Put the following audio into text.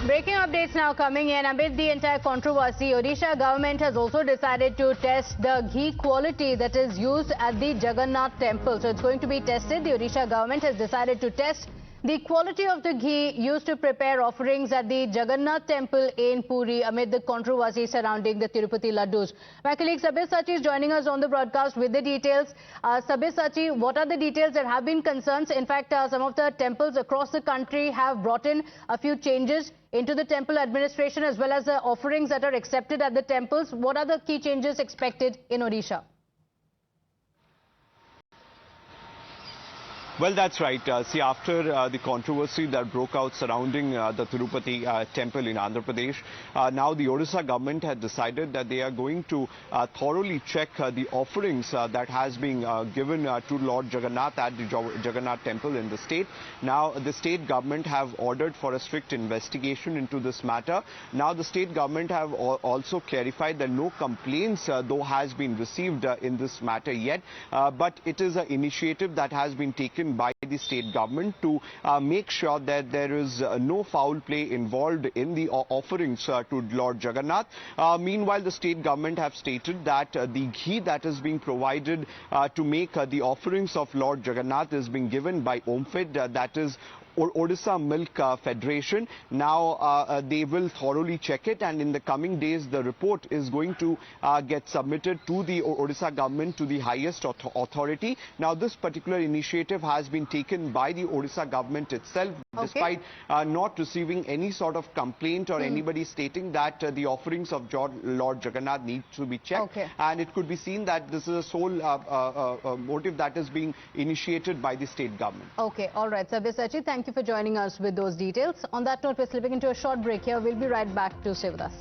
Breaking updates now coming in. Amid the entire controversy, Odisha government has also decided to test the ghee quality that is used at the Jagannath temple. So it's going to be tested. The Odisha government has decided to test the quality of the ghee used to prepare offerings at the Jagannath temple in Puri amid the controversy surrounding the Tirupati laddus. My colleague Sabir Sachi is joining us on the broadcast with the details. Sabir Sachi, what are the details? There have been concerns. In fact, some of the temples across the country have brought in a few changes into the temple administration as well as the offerings that are accepted at the temples. What are the key changes expected in Odisha? Well, that's right. See, after the controversy that broke out surrounding the Tirupati temple in Andhra Pradesh, now the Odisha government had decided that they are going to thoroughly check the offerings that has been given to Lord Jagannath at the Jagannath temple in the state. Now, the state government have ordered for a strict investigation into this matter. Now, the state government have also clarified that no complaints, though, has been received in this matter yet, but it is an initiative that has been taken by the state government to make sure that there is no foul play involved in the offerings to Lord Jagannath. Meanwhile, the state government have stated that the ghee that is being provided to make the offerings of Lord Jagannath is being given by OMFED, that is Odisha Milk Federation. Now they will thoroughly check it, and in the coming days the report is going to get submitted to the Odisha government, to the highest authority. Now this particular initiative has been taken by the Odisha government itself, despite not receiving any sort of complaint or anybody stating that the offerings of Lord Jagannath need to be checked. And it could be seen that this is a sole motive that is being initiated by the state government. Okay, all right. Sabir Sachi, thank you for joining us with those details. On that note, we're slipping into a short break here. We'll be right back to stay with us.